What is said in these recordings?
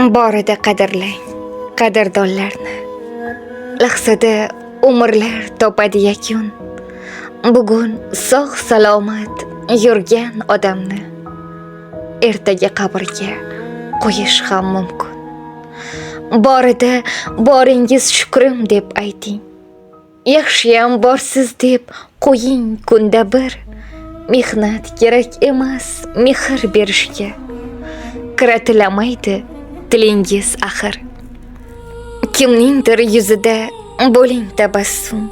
Borida qadrlang qadrdonlarni. Lahzada umrlar topadi yakun. Bugun sog' salomat yurgan odamni ertaga qabrga qo'yish ham mumkin. Borida boringiz shukrim deb ayting. Yaxshiyam borsiz deb qo'ying kunda bir. Mehnat kerak emas mehr berishga. Kiratilamaydi tilingiz axir. Kimningdir yuzida bo'ling tabassum.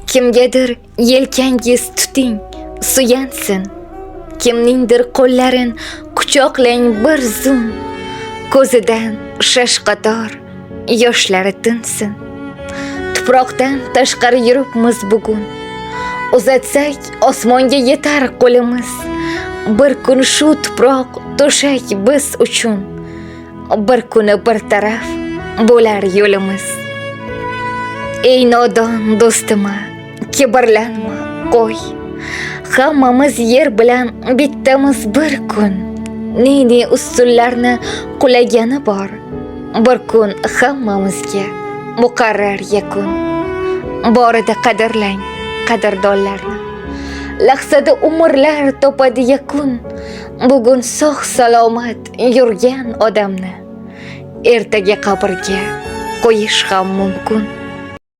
Kimgadir yelkangiz tuting, suyansin. Kimningdir qo'llarin quchoqlang bir zum. Ko'zidan shashqator yoshlari tinsin. Tuproqdan tashqari yuribmiz bugun. Uzatsak osmonga yetar qo'limiz. Bir kun shu tuproq to'shak biz uchun. Bir kuni bir taraf bo'lar yo'limiz. Ey nodon do'stima, kibrlanma, qo'y. Hammamiz yer bilan bittamiz bir kun. Ne usullarni qulagani bor. Bir kun hammamizga muqarrar yakun. Borida qadrlang qadrdonlarni. Lahzada umrlar topadi yakun. Bugun sog' salomat yurgan odamni ertaga qabrga qo'yish ham mumkin.